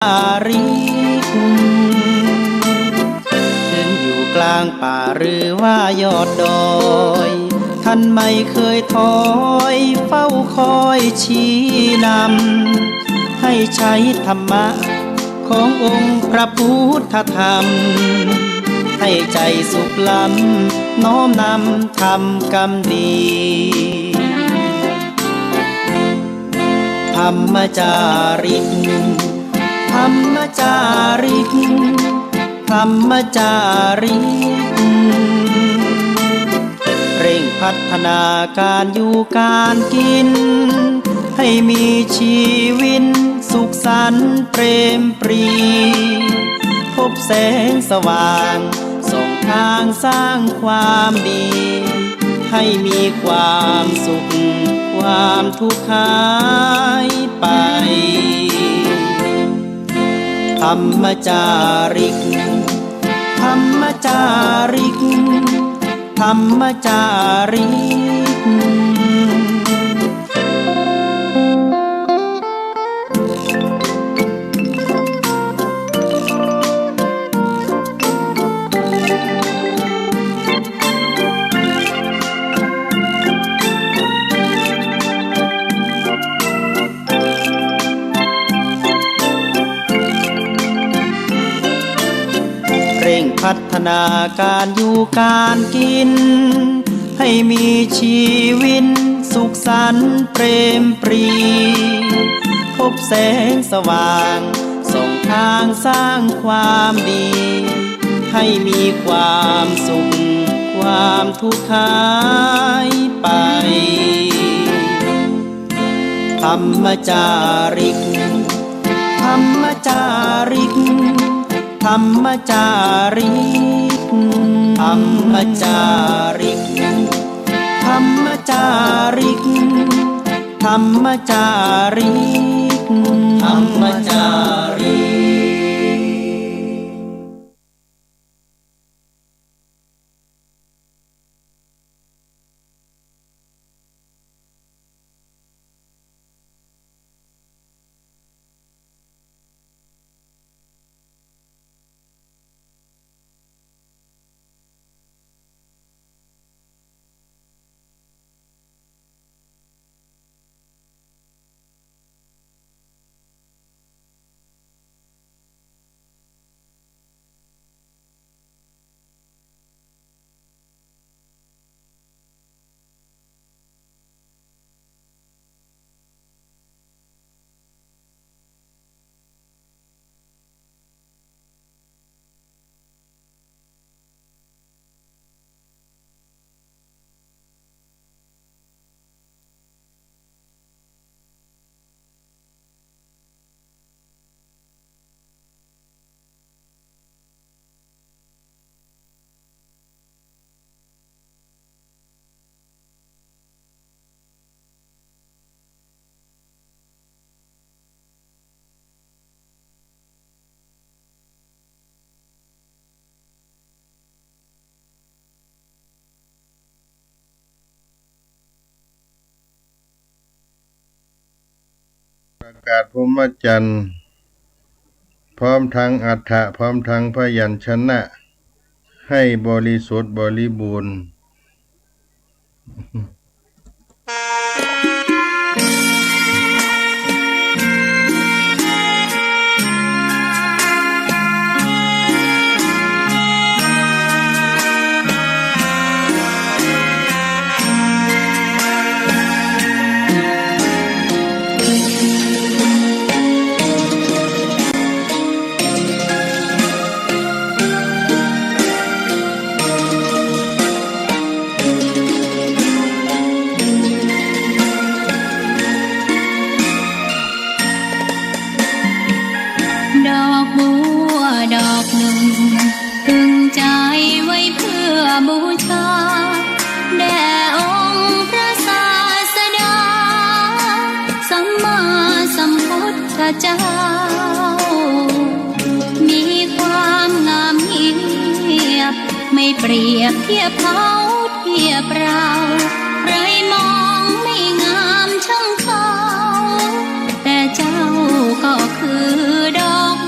ริกถึงอยู่กลางป่าหรือว่ายอดดอยท่านไม่เคยถอยเฝ้าคอยชี้นำให้ใช้ธรรมะขององค์พระพุทธธรรมให้ใจสุขล้ำน้อมนำทำกรรมดีธรรมจาริกธรรมจาริกธรรมจาริกเร่งพัฒนาการอยู่การกินให้มีชีวิตสุขสันต์เปรมปรีพบแสงสว่างส่องทางสร้างความดีให้มีความสุขความทุกข์หายไปธรรมจาริกธรรมจาริกธรรมจาริกเร่งพัฒนาการอยู่การกินให้มีชีวิตสุขสันต์เปรมปรีพบแสงสว่างส่องทางสร้างความดีให้มีความสุขความทุกข์หายไปธรรมจาริกธรรมจาริกธรรมจาริกธรรมจาริกธรรมจาริกธรรมจาริกธรรมจาริกประกาศพรหมจรรย์พร้อมทั้งอรรถะพร้อมทั้งพยัญชนะให้บริสุทธิ์บริบูรณ์ดอกบัวดอกหนึ่งตึงใจไว้เพื่อบูชาแด่องค์พระศาสดาสัมมาสัมพุทธเจ้ามีความงามเงียบไม่เปรียบเทียบเขาเทียบเราใครมองไม่งามช่างเขาแต่เจ้าก็คือดอก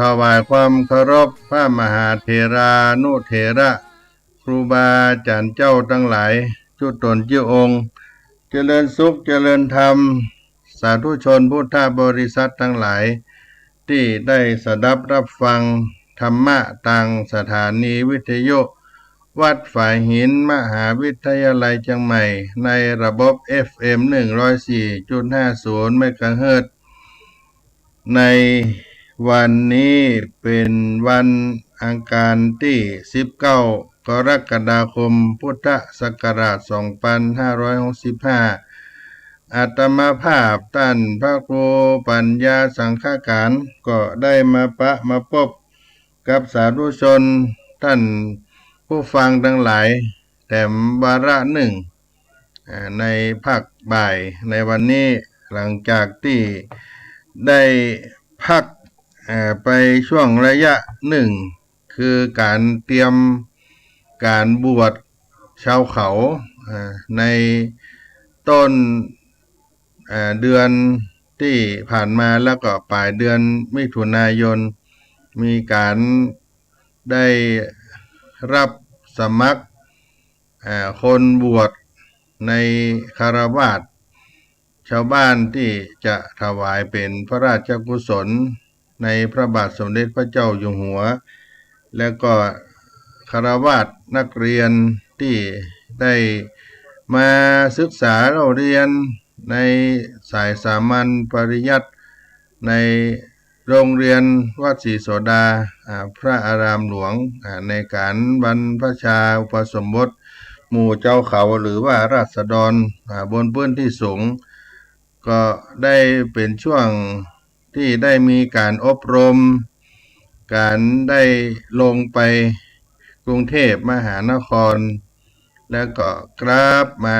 ถวายความเคารพพระมหาเถรานุเถระครูบาอาจารย์เจ้าทั้งหลายทุกตนทุกองค์เจริญสุขเจริญธรรมสาธุชนพุทธบริษัททั้งหลายที่ได้สดับรับฟังธรรมะทางสถานีวิทยุวัดฝ่ายหินมหาวิทยาลัยเชียงใหม่ในระบบ FM 104.50 เมกะเฮิรตซ์ในวันนี้เป็นวันอังคารที่19กรกฎาคมพุทธศักราช2565อาตมาภาพท่านพระครูปัญญาสังฆการก็ได้มาพบกับสาธุชนท่านผู้ฟังทั้งหลายแต่วาระหนึ่งในภาคบ่ายในวันนี้หลังจากที่ได้พักไปช่วงระยะหนึ่งคือการเตรียมการบวชชาวเขาในต้นเดือนที่ผ่านมาแล้วก็ปลายเดือนมิถุนายนมีการได้รับสมัครคนบวชในคฤหัสถ์ชาวบ้านที่จะถวายเป็นพระราชกุศลในพระบาทสมเด็จพระเจ้าอยู่หัวแล้วก็คฤหัสถ์นักเรียนที่ได้มาศึกษาเราเรียนในสายสามัญปริยัติในโรงเรียนวัดศรีโสดาพระอารามหลวงในการบรรพชาอุปสมบทหมู่เจ้าเขาหรือว่าราษฎรบนพื้นที่สูงก็ได้เป็นช่วงที่ได้มีการอบรมการได้ลงไปกรุงเทพมหานครแล้วก็กราบมา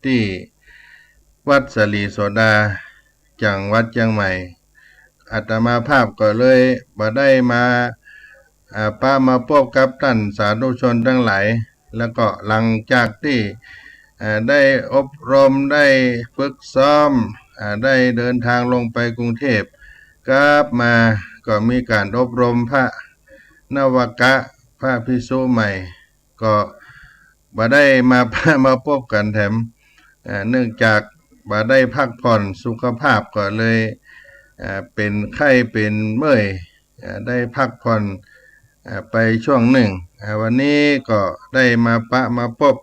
ที่วัดศรีโสดาจังหวัดเชียงใหม่อาตมาภาพก็เลยได้มามาพบกับท่านสาธุชนทั้งหลายแล้วก็หลังจากที่ได้อบรมได้ฝึกซ้อมได้เดินทางลงไปกรุงเทพกลับมาก็มีการอบรมพระนวกะพระภิกษุใหม่ก็ได้มาพบกันแถมเนื่องจากได้พักผ่อนสุขภาพก็เลยเป็นไข้เป็นเมื่อยได้พักผ่อนไปช่วงหนึ่งวันนี้ก็ได้มาพบ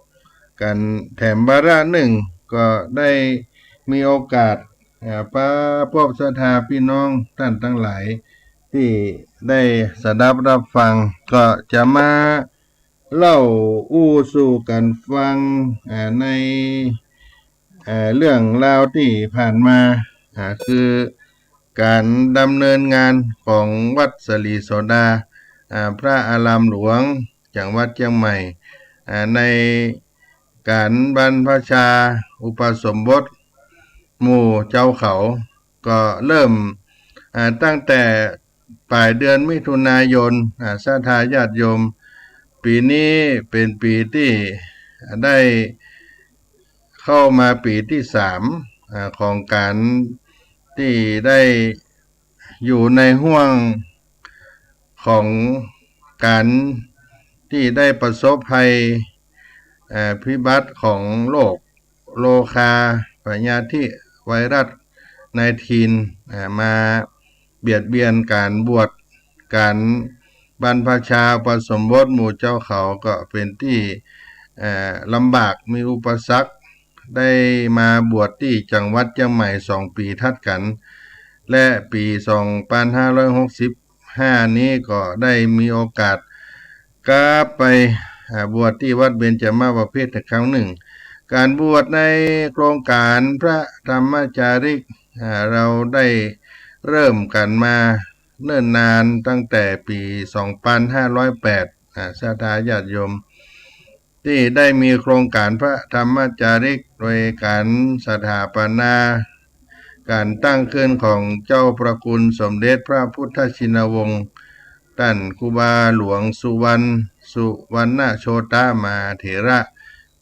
กันแถมวาระหนึ่งก็ได้มีโอกาสพบสถาพี่น้องท่านทั้งหลายที่ได้สดับรับฟังก็จะมาเล่าอู้สู่กันฟังในเรื่องราวที่ผ่านมาคือการดำเนินงานของวัดศรีโสดาพระอารามหลวงจังหวัดเชียงใหม่ในการบรรพชาอุปสมบทหมู่เจ้าเขาก็เริ่มตั้งแต่ปลายเดือนมิถุนายนศรัทธาญาติโยมปีนี้เป็นปีที่ได้เข้ามาปีที่3ของการที่ได้อยู่ในห่วงของการที่ได้ประสบภัยพิบัติของโลคาพยาธิไวรัส19มาเบียดเบียนการบวชการบรรพชาอุปสมบทหมู่เจ้าเขาก็เป็นที่ลำบากมีอุปสรรคได้มาบวชที่จังหวัดเชียงใหม่2 ปีทัดกันและปี2565นี้ก็ได้มีโอกาสกลับไปบวชที่วัดเบญจมาบพิตรครั้งหนึ่งการบวชในโครงการพระธรรมจาริกเราได้เริ่มกันมาเนิ่นนานตั้งแต่ปี2508ศรัทธาญาติโยมที่ได้มีโครงการพระธรรมจาริกโดยการสถาปนาการตั้งขึ้นของเจ้าประคุณสมเด็จพระพุทธชินวงศ์ท่านครูบาหลวงสุวรรณโชตมาเถระ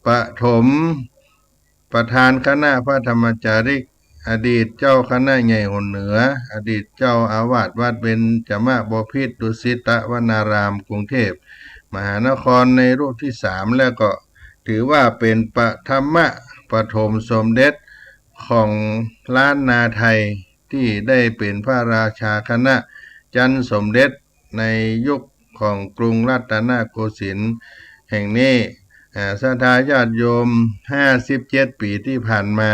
ปฐมประธานคณะพระธรรมจาริก อดีตเจ้าคณะใหญ่หนเหนืออดีตเจ้าอาวาสวัดเบญจมบพิตรดุสิตวนารามกรุงเทพมหานครในรูปที่3แล้วก็ถือว่าเป็นปฐมปฐมสมเด็จของล้านนาไทยที่ได้เป็นพระราชาคณะจันทร์สมเด็จในยุคของกรุงรัตนโกสินทร์แห่งนี้ศรัทธาญาติโยม57 ปีที่ผ่านมา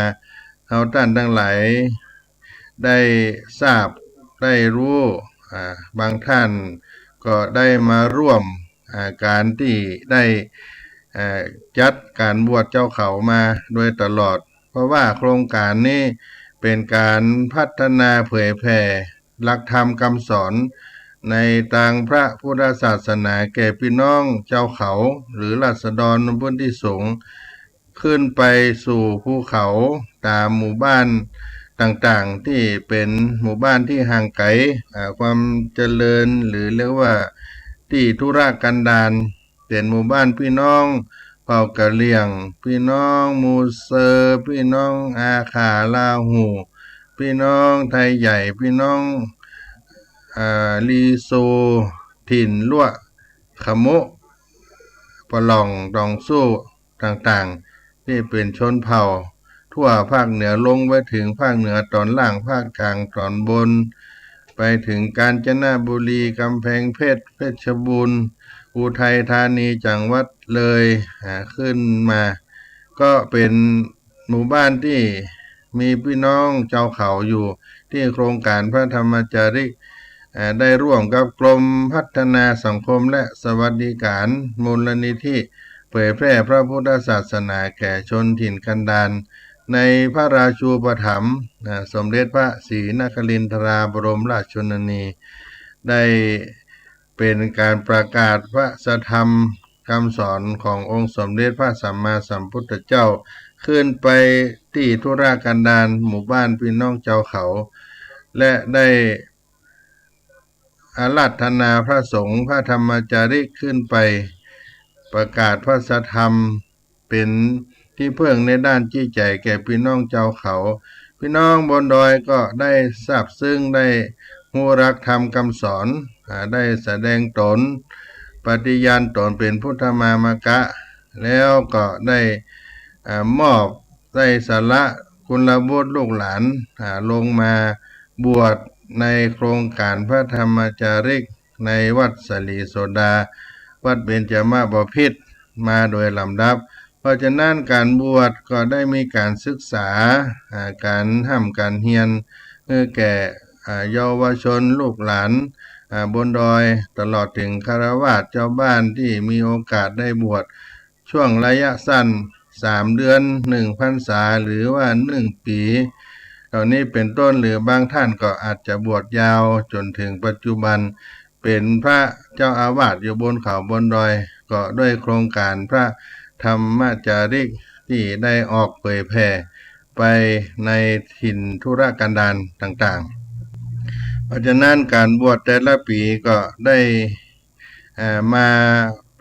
เราท่านทั้งหลายได้ทราบได้รู้บางท่านก็ได้มาร่วมการที่ได้จัดการบวชเจ้าเขามาโดยตลอดเพราะว่าโครงการนี้เป็นการพัฒนาเผยแผ่หลักธรรมคำสอนในทางพระพุทธศาสนาแก่พี่น้องเจ้าเขาหรือราษฎรพื้นที่สูงขึ้นไปสู่ภูเขาตามหมู่บ้านต่างๆที่เป็นหมู่บ้านที่ห่างไกลความเจริญหรือเรียกว่าที่ธุรกันดารเป็นหมู่บ้านพี่น้องเผ่ากะเหรี่ยงพี่น้องมูเซอร์พี่น้องอาขาลาหูพี่น้องไทยใหญ่พี่น้องลีโซถิ่นลั่วขะโมะปะหล่องดองสู้ต่างๆที่เป็นชนเผ่าทั่วภาคเหนือลงไปถึงภาคเหนือตอนล่างภาคกลางตอนบนไปถึงกาญจนบุรีกำแพงเพชรเพชรบูรณ์อุทัยธานีจังหวัดเลยขึ้นมาก็เป็นหมู่บ้านที่มีพี่น้องเจ้าเขาอยู่ที่โครงการพระธรรมจาริกได้ร่วมกับกรมพัฒนาสังคมและสวัสดิการมูลนิธิเผยแพร่พระพุทธศาสนาแก่ชนถิ่นกันดารในพระราชูปถัมภ์สมเด็จพระศรีนครินทราบรมราชชนนีได้เป็นการประกาศพระสัทธรรมคำสอนขององค์สมเด็จพระสัมมาสัมพุทธเจ้าขึ้นไปที่ธุรกันดารหมู่บ้านพี่น้องเจ้าเขาและได้อาราธนาพระสงฆ์พระธรรมจาริกขึ้นไปประกาศพระสัทธรรมเป็นที่เพื่องในด้านจี้ใจแก่พี่น้องเจ้าเขาพี่น้องบนดอยก็ได้ทราบซึ่งได้รู้รักธรรมคำสอนได้แสดงตนปฏิญาณตนเป็นพุทธมามกะแล้วก็ได้มอบได้สละคุณบุตรลูกหลานลงมาบวชในโครงการพระธรรมจาริกในวัดสลีโสดาวัดเบญจมบพิตรมาโดยลำดับเพราะฉะนั้นการบวชก็ได้มีการศึกษาการห้ำการเฮียนแก่เยาวชนลูกหลานบนดอยตลอดถึงฆราวาสเจ้าบ้านที่มีโอกาสได้บวชช่วงระยะสั้น3 เดือน1 พรรษาหรือว่า1 ปีเหล่านี้เป็นต้นหรือบางท่านก็อาจจะบวชยาวจนถึงปัจจุบันเป็นพระเจ้าอาวาสอยู่บนเขาบนดอยก็ด้วยโครงการพระธรรมจาริกที่ได้ออกเผยแผ่ไปในถิ่นธุรกันดารต่างๆเพราะฉะนั้นการบวชแต่ละปีก็ได้มา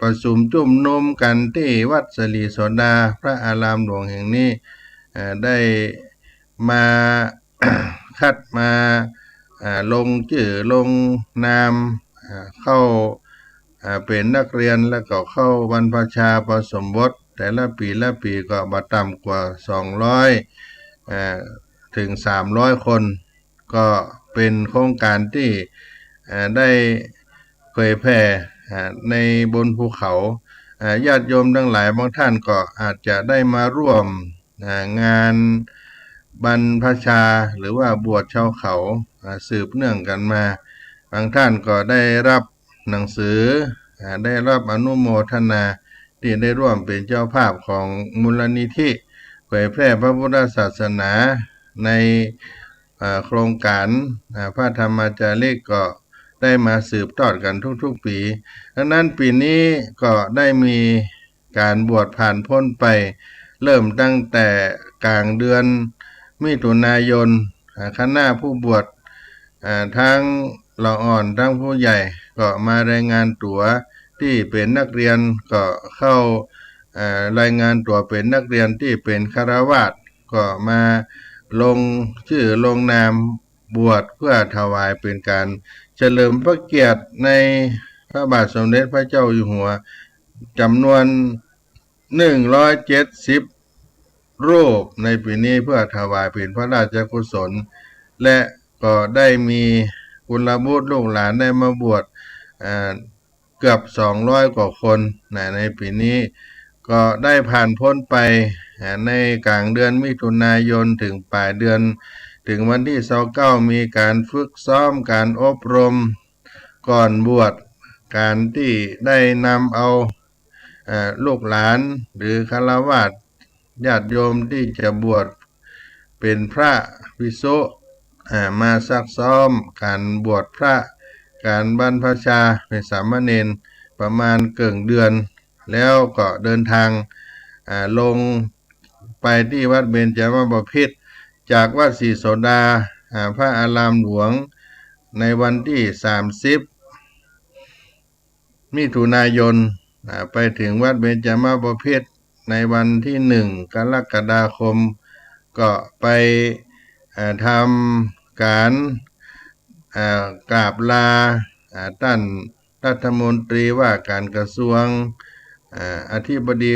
ประชุมจุ่มนุมกันที่วัดสลีโสดาพระอารามหลวงแห่งนี้ได้มาคัดมาลงชื่อลงนามเข้าเป็นนักเรียนแล้วก็เข้าบรรพชาผสมบทแต่ละปีก็บ่ต่ำกว่า200ถึง300 คนก็เป็นโครงการที่ได้เผยแผ่ในบนภูเขาญาติโยมทั้งหลายบางท่านก็อาจจะได้มาร่วมงานบรรพชาหรือว่าบวชชาวเขาสืบเนื่องกันมาบางท่านก็ได้รับหนังสือได้รับอนุโมทนาที่ได้ร่วมเป็นเจ้าภาพของมูลนิธิเผยแพร่พระพุทธศาสนาในโครงการพระธรรมจาริกก็ได้มาสืบทอดกันทุกๆปีดังนั้นปีนี้ก็ได้มีการบวชผ่านพ้นไปเริ่มตั้งแต่กลางเดือนมิถุนายนคณะผู้บวชทั้งละอ่อนทั้งผู้ใหญ่ก็มารายงานตัวที่เป็นนักเรียนก็เข้ารายงานตัวเป็นนักเรียนที่เป็นฆราวาสก็มา ลงชื่อลงนามบวชเพื่อถวายเป็นการเฉลิมพระเกียรติในพระบาทสมเด็จพระเจ้าอยู่หัวจำนวน170รูปในปีนี้เพื่อถวายเป็นพระราชกุศลและก็ได้มีกุลบุตรลูกหลานได้มาบวชเกือบ200กว่าคนในปีนี้ก็ได้ผ่านพ้นไปในกลางเดือนมิถุนายนถึงปลายเดือนถึงวันที่29มีการฝึกซ้อมการอบรมก่อนบวชการที่ได้นำเอาลูกหลานหรือฆราวาสญาติโยมที่จะบวชเป็นพระภิกษุมาซักซ้อมการบวชพระการบรรพชาเป็นสามเณรประมาณเกือบเดือนแล้วก็เดินทางลงไปที่วัดเบญจมบพิตรจากวัดศรีโสดาพระอารามหลวงในวันที่30มิถุนายนไปถึงวัดเบญจมบพิตรในวันที่1กรกฎาคมก็ไปทำการกราบลาท่านรัฐมนตรีว่าการกระทรวงอธิบดี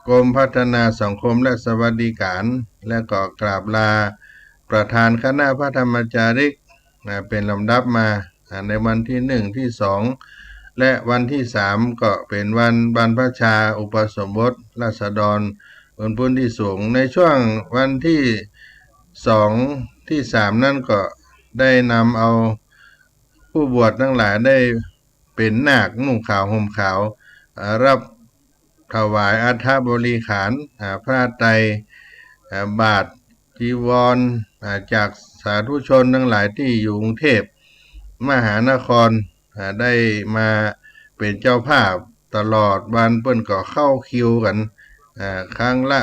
กรมพัฒนาสังคมและสวัสดิการและก็กราบลาประธานคณะพระธรรมจาริกเป็นลำดับมาในวันที่1ที่2และวันที่3ก็เป็นวันบรรพชาอุปสมบทราษฎรบนพื้นที่สูงในช่วงวันที่2ที่3นั่นก็ได้นำเอาผู้บวชทั้งหลายได้เป็นนาคนุ่งขาวห่มขาวรับถวายอัฐบริขารผ้าไตรบาทจีวรจากสาธุชนทั้งหลายที่อยู่กรุงเทพมหานครได้มาเป็นเจ้าภาพตลอดวันเปิ้นก็เข้าคิวกันครั้งละ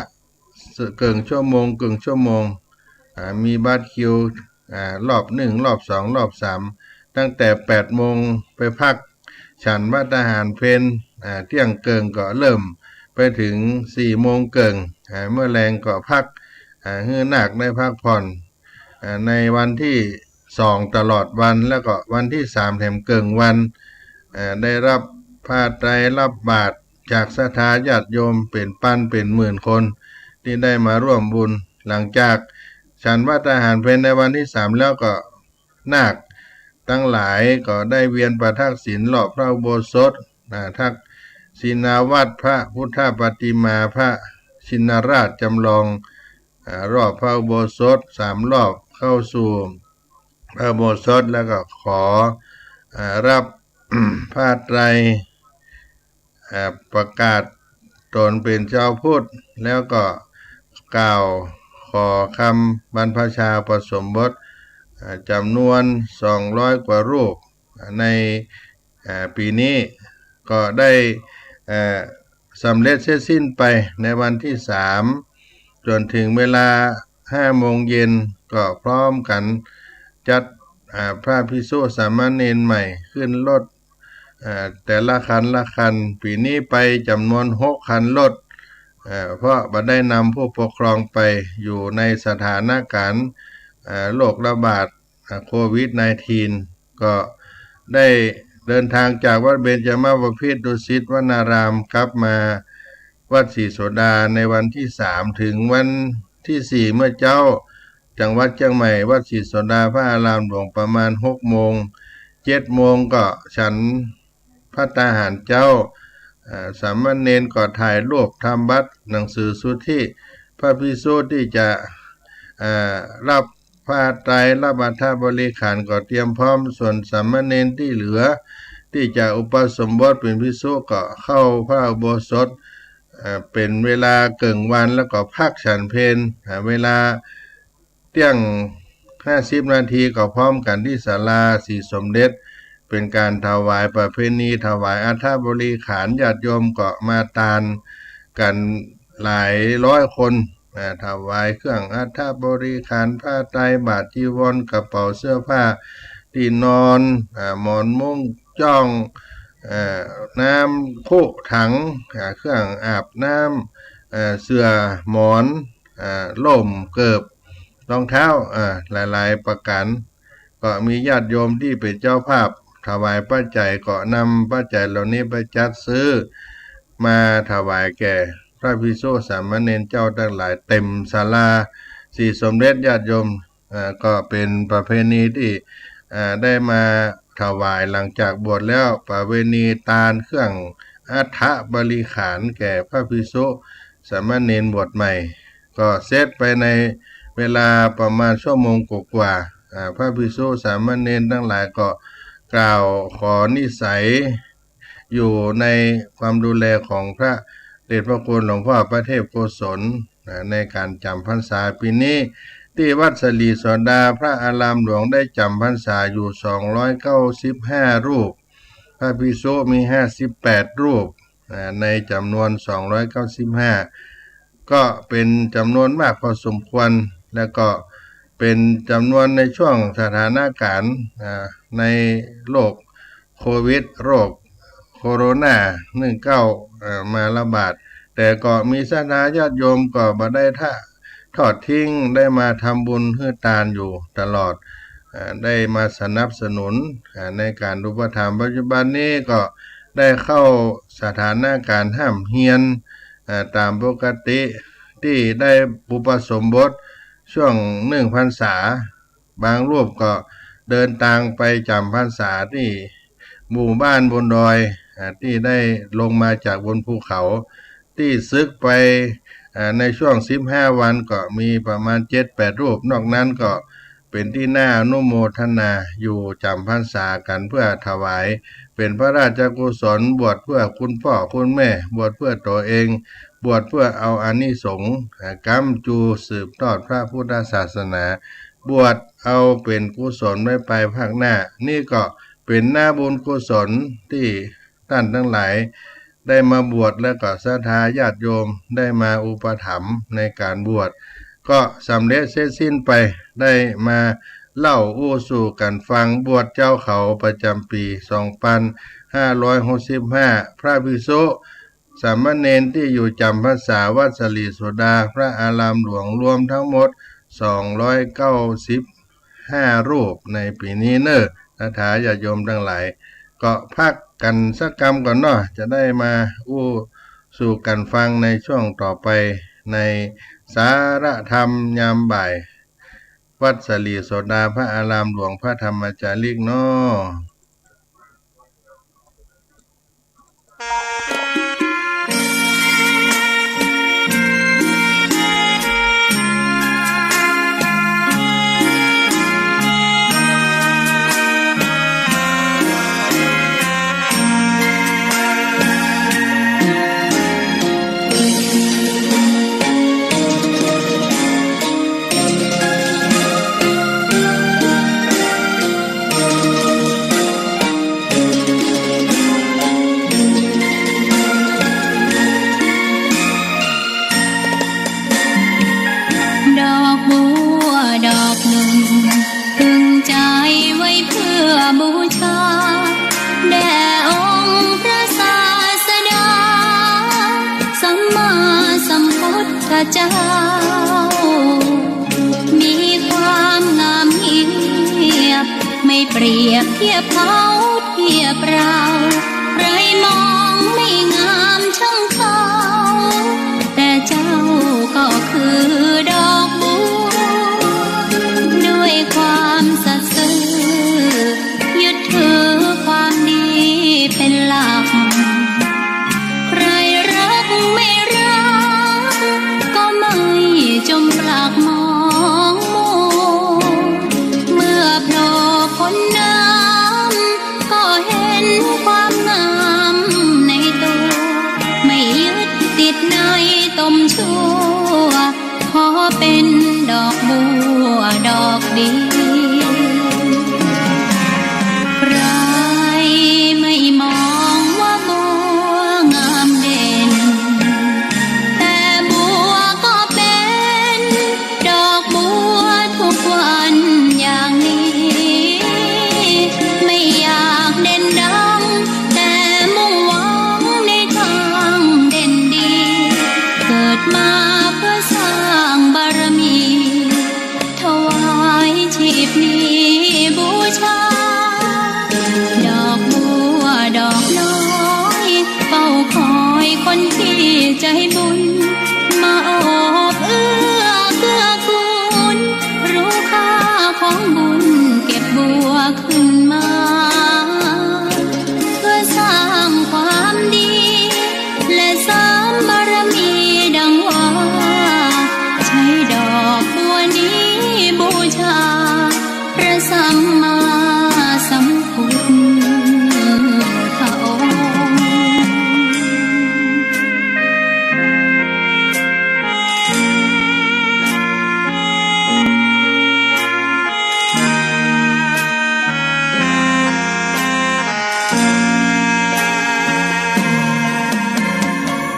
เกินชั่วโมงมีบัตรคิวรอบ1รอบ2รอบ3ตั้งแต่8โมงไปพักฉันภัตตาหารเพลเที่ยงเกิงก็เริ่มไปถึง4โมงเกิงเมื่อแรงก็พักให้นาคได้พักผ่อนในวันที่2ตลอดวันแล้วก็วันที่3แถมเกิงวันได้รับผ้าไตรรับบาตรจากศรัทธาญาติโยมเป็นปั้นเป็นหมื่นคนที่ได้มาร่วมบุญหลังจากฉันภัตตาหารเพลในวันที่3แล้วก็นาคทั้งหลายก็ได้เวียนประทักษิณรอบพระอุโบสถทักศีนาวัดพระพุทธปฏิมาพระชินราชจำลองรอบพระอุโบสถ3รอบเข้าสู่พระอุโบสถแล้วก็ขอรับผ้าไตรประกาศตนเป็นเจ้าพุทธแล้วก็กล่าวขอคำบรรพชาอุปสมบทจำนวน200กว่ารูปในปีนี้ก็ได้สำเร็จเสร็จสิ้นไปในวันที่3จนถึงเวลา5โมงเย็นก็พร้อมกันจัดพระภิกษุสามเณรใหม่ขึ้นรถแต่ละคันปีนี้ไปจำนวน6คันรถเพราะบ่ได้นำผู้ปกครองไปอยู่ในสถานการณ์โรคระบาดโควิด -19 ก็ได้เดินทางจากวัดเบญจมบพิตรดุสิตวนารามกลับมาวัดศรีโสดาในวันที่3ถึงวันที่4เมื่อเจ้าจังหวัดเชียงใหม่วัดศรีโสดาพระอารามหลวงประมาณ6โมง7โมงก็ฉันภัตตาหารเจ้าสามเณรก็ถ่ายรูปทำบัตรหนังสือสุทธิพระภิกษุที่จะรับผ้าไตรรับอัฐบริขารก็เตรียมพร้อมส่วนสามเณรที่เหลือที่จะอุปสมบทเป็นภิกษุก็เข้าพระอุโบสถเป็นเวลาเกิงวันแล้วก็พักฉันเพลเวลาเที่ยง50นาทีก็พร้อมกันที่ศาลาศรีสมเด็จเป็นการถวายประเพณีถวายอัฐบริขารญาติโยมก็มาตานกันหลายร้อยคนถวายเครื่องอัฐบริขารผ้าไตรบาทจีวรกระเป๋าเสื้อผ้าที่นอนหมอนมุ้งจ้องน้ำคุถังเครื่องอาบน้ำเสื้อหมอน ล่มเกิบรองเท้าหลายๆประการก็มีญาติโยมที่เป็นเจ้าภาพถวายปัจจัยก็นำปัจจัยเหล่านี้ไปจัดซื้อมาถวายแก่พระภิกษุสามเณรเจ้าทั้งหลายเต็มศาลาสี่สมเด็จญาติโยมก็เป็นประเพณีที่ได้มาถวายหลังจากบวชแล้วประเวณีตาลเครื่องอัฐบริขารแก่พระภิกษุสามเณรบวชใหม่ก็เสร็จไปในเวลาประมาณชั่วโมงกว่าพระภิกษุสามเณรทั้งหลายก็กล่าวขอนิสัยอยู่ในความดูแลของพระเดชพระคุณหลวงพ่อพระเทพโกศลในการจำพรรษาปีนี้ที่วัดสลีโสดาพระอารามหลวงได้จำพรรษาอยู่295รูปพระภิกษุมี58รูปในจำนวน295ก็เป็นจำนวนมากพอสมควรและก็เป็นจำนวนในช่วงสถานการณ์ในโรคโควิดโรคโคโรนา19มาระบาดแต่ก็มีศรัทธาญาติโยมก็บ่ได้ทอดทิ้งได้มาทำบุญเพื่อทานอยู่ตลอดได้มาสนับสนุนในการอุปถัมภ์ปัจจุบันนี้ก็ได้เข้าสถานการณ์ห้ามเฮียนตามปกติที่ได้อุปสมบทช่วง1 พรรษาบางรูปก็เดินทางไปจำพรรษาที่หมู่บ้านบนดอยที่ได้ลงมาจากบนภูเขาที่ซึกไปในช่วง15วันก็มีประมาณ 7-8 รูปนอกนั้นก็เป็นที่น่าอนุโมทนาอยู่จำพรรษากันเพื่อถวายเป็นพระราชกุศลบวชเพื่อคุณพ่อคุณแม่บวชเพื่อตัวเองบวชเพื่อเอาอานิสงส์กำจูสืบทอดพระพุทธศาสนาบวชเอาเป็นกุศลไว้ไปภาคหน้านี่ก็เป็นหน้าบุญกุศลที่ท่านทั้งหลายได้มาบวชและก็ศรัทธาญาติโยมได้มาอุปถัมภ์ในการบวชก็สำเร็จเสร็จสิ้นไปได้มาเล่าอู้สู่กันฟังบวชเจ้าเขาประจำปี2565พระภิกษุสามเณรที่อยู่จำพรรษาวัดสลีโสดาพระอารามหลวงรวมทั้งหมด295รูปในปีนี้เนอะศรัทธาญาติโยมทั้งหลายก็พักกันสักกรรมก่อนเนาะจะได้มาอู้สู่กันฟังในช่วงต่อไปในสาระธรรมยามบ่ายวัดสลีโสดาพระอารามหลวงพระธรรมจาริกเนาะ เจ้ามีความงามเงียบไม่เปรียบเทียบเขาเทียบเราใครมองไม่งามช่างเขาแต่เจ้าก็คือดอกบัวด้วยความสัตย์ซื่อยึดถือความดีเป็นหลักใครรักไม่รักก็ไม่จมปลักมองมัวเมื่อโผล่พ้นน้ำก็เห็นความงามในตัวไม่ยึดติดในตมชั่วขอเป็นดอกบัวดอกดีใครไม่มองว่าบัวงามเด่นแต่บัวก็เป็นดอกบัวทุกวันอย่างนี้ไม่อยากเด่นดังแต่มุ่งหวังในทางเด่นดีเกิดมาเพื่อสร้างบ ขึ้นมาเพื่อสร้างความดีและเสริมบารมีดังว่าใช้ดอกบัวนี้บูชาพระสัมมาสัมพุทธองค์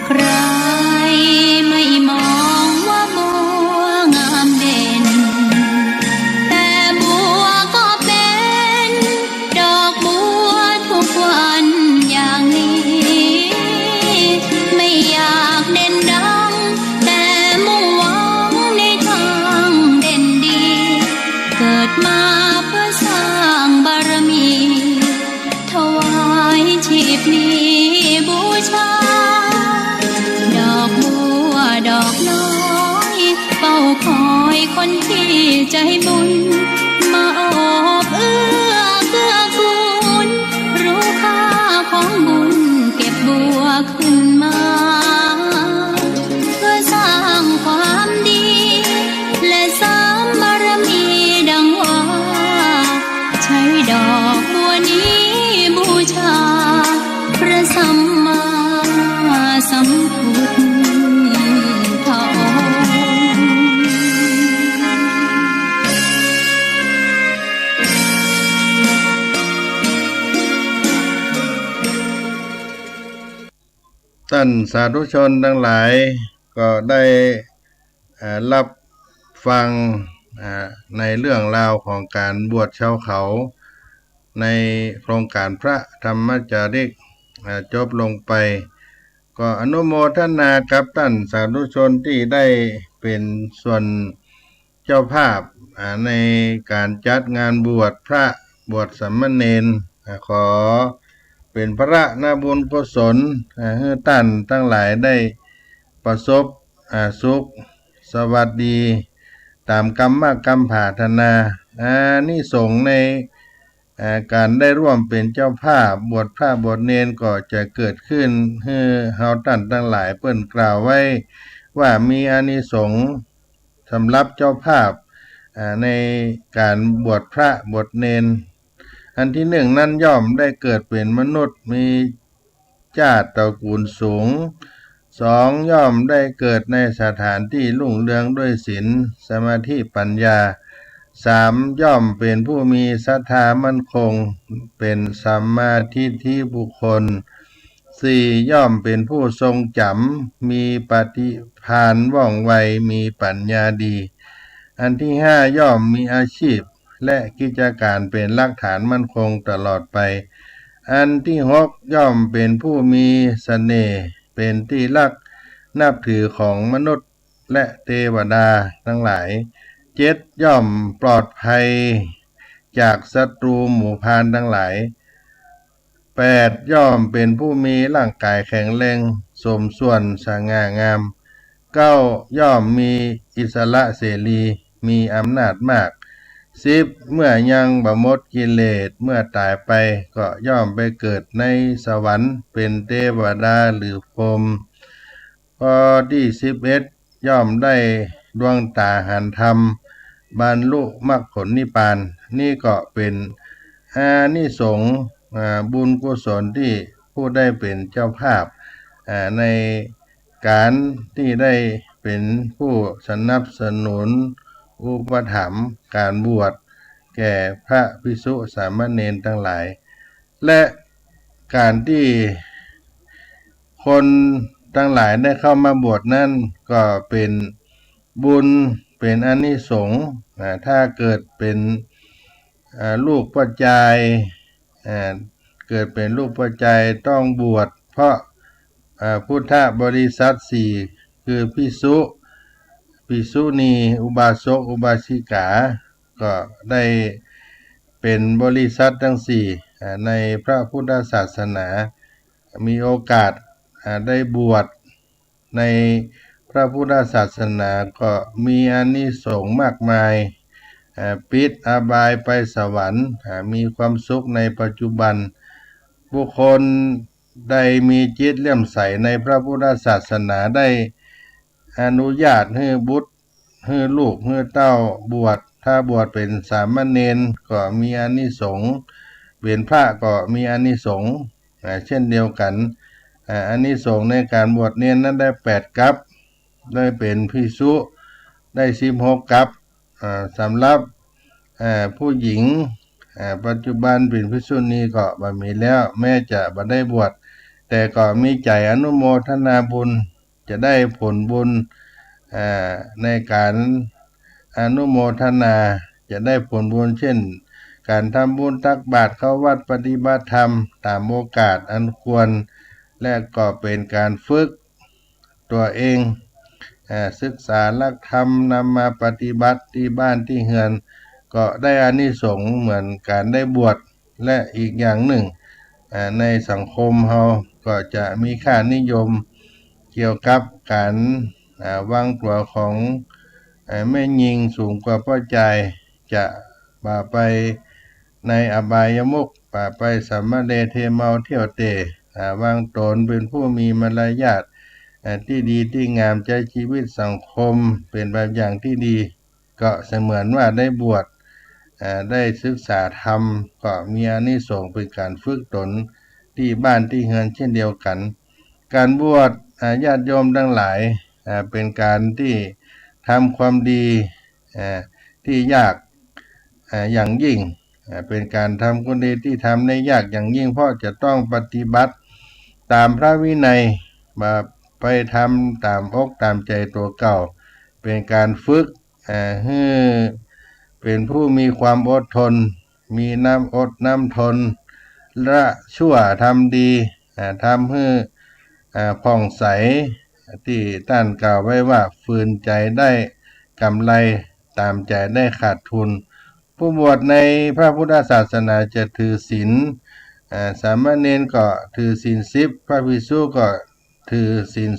ใครไม่มองว่าบัวงามเด่นแต่บัวก็เป็นดอกบัวทุกวันอย่างนี้ไม่อยากเด่นดังแต่มุ่งหวังในทางเด่นดีเกิดมาเพื่อสร้างบารมีถวายชีพนี้บูชา ดอกบัวดอกน้อยเฝ้าคอยคนที่ใจบุญมาโอบเอื้อเกื้อกูลรู้ค่าของบุญเก็บบัวขึ้นมาเพื่อสร้างความดีและเสริมบารมีดังว่าใช้ดอกบัวนี้บูชาพระสัมมาสัมพุทธองค์ ท่านสาธุชนทั้งหลายก็ได้รับฟังในเรื่องราวของการบวชชาวเขาในโครงการพระธรรมจาริกจบลงไปก็อนุโมทนากับท่านสาธุชนที่ได้เป็นส่วนเจ้าภาพในการจัดงานบวชพระบวชสามเณรขอเป็นพระนาบุญกุศลให้ท่านทั้งหลายได้ประสบสุขสวัสดีตามกรรมปรารถนานิสงส์ในการได้ร่วมเป็นเจ้าภาพบวชพระบวชเนรก็จะเกิดขึ้นให้เฮาท่านทั้งหลายเปิ้นกล่าวไว้ว่ามีอานิสงส์สำหรับเจ้าภาพในการบวชพระบวชเนรอันที่หนึ่งนั้นย่อมได้เกิดเป็นมนุษย์มีชาติตระกูลสูงสองย่อมได้เกิดในสถานที่รุ่งเรืองด้วยศีลสมาธิปัญญาสามย่อมเป็นผู้มีศรัทธามั่นคงเป็นสัมมาทิฏฐิบุคคลสี่ย่อมเป็นผู้ทรงจำมีปฏิภาณว่องไวมีปัญญาดีอันที่ห้าย่อมมีอาชีพและกิจการเป็นรากฐานมั่นคงตลอดไปอันที่หกย่อมเป็นผู้มีเสน่ห์เป็นที่รักนับถือของมนุษย์และเทวดาทั้งหลายเจ็ดย่อมปลอดภัยจากศัตรูหมู่พาลทั้งหลายแปดย่อมเป็นผู้มีร่างกายแข็งแรงสมส่วนสง่างามเก้าย่อมมีอิสระเสรีมีอำนาจมากสิบเมื่อยังบหมดกิเลสเมื่อตายไปก็ย่อมไปเกิดในสวรรค์เป็นเทวดาหรือพรหมข้อที่11ย่อมได้ดวงตาหันธรรมบรรลุมรรคผลนิพพานนี่ก็เป็นอานิสงส์บุญกุศลที่ผู้ได้เป็นเจ้าภาพในการที่ได้เป็นผู้สนับสนุนอุปถัมภ์การบวชแก่พระภิกษุสามเณรทั้งหลายและการที่คนทั้งหลายได้เข้ามาบวชนั้นก็เป็นบุญเป็นอานิสงส์ถ้าเกิดเป็นลูกปัจจัยเกิดเป็นลูกปัจจัยต้องบวชเพราะพุทธบริษัทสี่คือภิกษุภิกษุณีอุบาสกอุบาสิกาก็ได้เป็นบริษัททั้งสี่ในพระพุทธศาสนามีโอกาสได้บวชในพระพุทธศาสนาก็มีอานิสงส์มากมาย ปิดอบายไปสวรรค์มีความสุขในปัจจุบันบุคคลได้มีจิตเลื่อมใสในพระพุทธศาสนาได้อนุญาตให้บุตรให้ลูกให้เต้าบวชถ้าบวชเป็นสามเณรก็มีอานิสงส์เป็นพระก็มีอานิสงส์เช่นเดียวกันอานิสงส์ในการบวชเนรนั้นได้8กัปได้เป็นภิกษุได้16กัปสำหรับผู้หญิงปัจจุบันเป็นภิกษุณีก็บ่มีแล้วแม้จะบ่ได้บวชแต่ก็มีใจอนุโมทนาบุญจะได้ผลบุญในการอนุโมทนาจะได้ผลบุญเช่นการทำบุญตักบาตรเข้าวัดปฏิบัติธรรมตามโอกาสอันควรและก็เป็นการฝึกตัวเองศึกษาหลักธรรมนำมาปฏิบัติที่บ้านที่เฮือนก็ได้อานิสงส์เหมือนการได้บวชและอีกอย่างหนึ่งในสังคมเราก็จะมีค่านิยมเกี่ยวกับการวางตัวของแม่หญิงสูงกว่าพ่อใจจะป่าไปในอบายมุขป่าไปสัมมาเลเทเมาเที่ยวเตะวางตนเป็นผู้มีมารยาทที่ดีที่งามใจชีวิตสังคมเป็นแบบอย่างที่ดีก็เสมือนว่าได้บวชได้ศึกษาธรรมก็มีอานิสงส์เป็นการฝึกตนที่บ้านที่เฮือนเช่นเดียวกันการบวชญาติโยมทั้งหลายเป็นการที่ทำความดีที่ยากอย่างยิ่งเป็นการทำความดีที่ทำได้ยากอย่างยิ่งเพราะจะต้องปฏิบัติตามพระวินัยมาไปทำตามอกตามใจตัวเก่าเป็นการฝึกให้เป็นผู้มีความอดทนมีน้ำอดน้ำทนละชั่วทำดีทำให้ผ่องใสที่ท่านกล่าวไว้ว่าฝืนใจได้กำไรตามใจได้ขาดทุนผู้บวชในพระพุทธศาสนาจะถือศีลสามเณรก็ถือศีล10พระภิกษุก็ถือศีล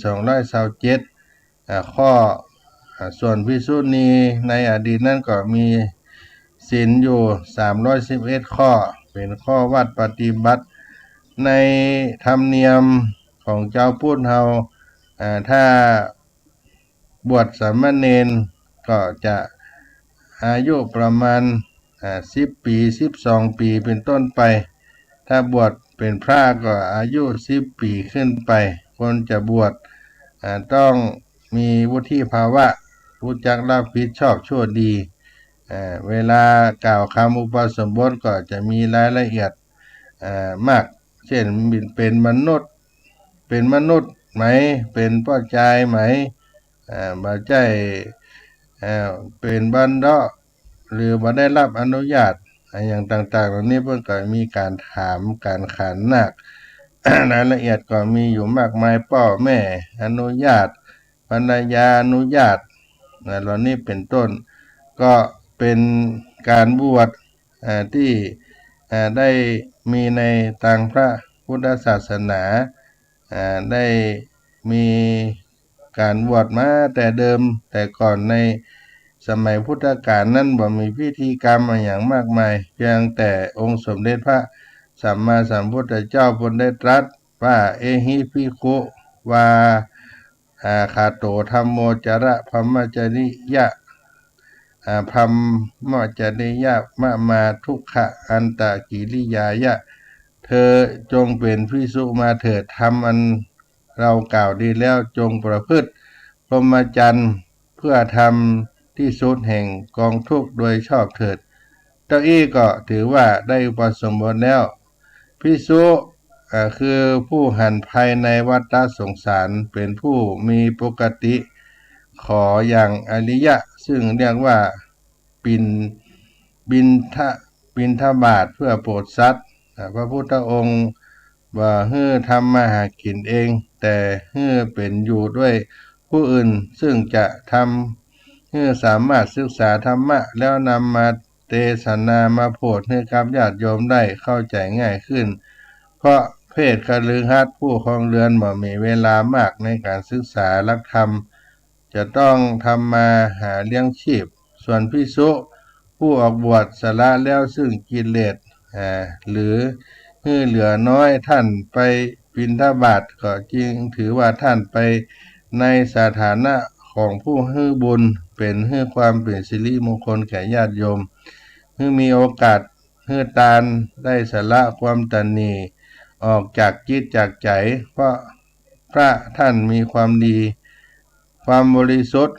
227ข้อส่วนภิกษุณีในอดีตนั้นก็มีศีลอยู่311ข้อเป็นข้อวัดปฏิบัติในธรรมเนียมของเจ้าพุทธเฮาถ้าบวชสามเณรก็จะอายุประมาณ10 ปี12 ปีเป็นต้นไปถ้าบวชเป็นพระก็อายุ10 ปีขึ้นไปคนจะบวชต้องมีวุฒิภาวะรู้จักรับผิดชอบชั่วดีเวลากล่าวคำอุปสมบทก็จะมีรายละเอียดมากเช่นเป็นมนุษย์ไหมเป็นพ่อชายไหมบ่ใจเป็นบัณฑะหรือบ่ได้รับอนุญาตอย่างต่างๆเหล่านี้เพิ่นก็มีการถามการขานนาค รายละเอียดก็มีอยู่มากมายพ่อแม่อนุญาตภรรยาอนุญาตเหล่านี้เป็นต้นก็เป็นการบวชที่ได้มีในทางพระพุทธศาสนาได้มีการบวชมาแต่เดิมแต่ก่อนในสมัยพุทธกาลนั้นบ่มีพิธีกรรมอะไรอย่างมากมายเพียงแต่องค์สมเด็จพระสัมมาสัมพุทธเจ้าพระได้ตรัสว่าเอหิภิกขุวาคาโตธัมโมจระพัมมจริยะพัมมจริยะมะมาทุกขะอันตะกิริยายะเธอจงเป็นภิกษุมาเถิดทำอันเรากล่าวดีแล้วจงประพฤติพรหมจรรย์เพื่อทำที่สุดแห่งกองทุกข์โดยชอบเถิดเจ้าอี้ก็ถือว่าได้อุปสมบทแล้วภิกษุคือผู้หันภายในวัฏสงสารเป็นผู้มีปกติขออย่างอริยะซึ่งเรียกว่าบินบิณฑบาตเพื่อโปรดสัตว์พระพุทธองค์ว่าให้ทำมาหากินเองแต่ให้เป็นอยู่ด้วยผู้อื่นซึ่งจะทำให้สามารถศึกษาธรรมะแล้วนำมาเทศนามาโปรดให้กับญาติโยมได้เข้าใจง่ายขึ้นเพราะเพศคฤหัสถ์ผู้ครองเรือนบ่มีเวลามากในการศึกษาหลักธรรมจะต้องทำมาหาเลี้ยงชีพส่วนภิกษุผ ผู้ออกบวชสละแล้วซึ่งกิเลสหรือเหลือน้อยท่านไปบิณฑบาตก็จึงถือว่าท่านไปในสถานะของผู้ให้บุญเป็นให้ความเป็นสิริมงคลแก่ญาติโยมให้มีโอกาสให้ทานได้สละความตนีออกจากจิตจากใจเพราะพระท่านมีความดีความบริสุทธิ์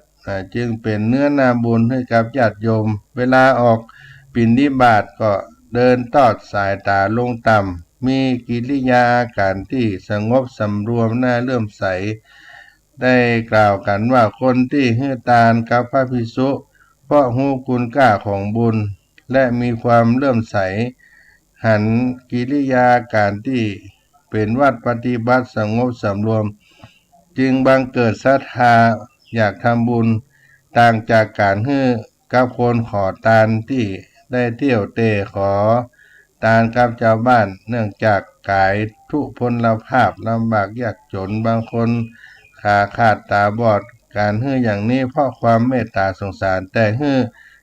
จึงเป็นเนื้อนาบุญให้กับญาติโยมเวลาออกบิณฑบาตก็เดินตอดสายตาลงต่ำมีกิริยาอาการที่สงบสำรวมน่าเลื่อมใสได้กล่าวกันว่าคนที่ให้ทานกับพระภิกษุเพราะรู้คุณค่าของบุญและมีความเลื่อมใสหันกิริยาการที่เป็นวัดปฏิบัติสงบสำรวมจึงบังเกิดศรัทธาอยากทำบุญต่างจากการให้กับคนขอทานที่ได้เที่ยวเตะขอทานกับชาวบ้านเนื่องจากกายทุพพลภาพลำบากยากจนบางคนขาดตาบอดการให้อย่างนี้เพราะความเมตตาสงสารแต่ให้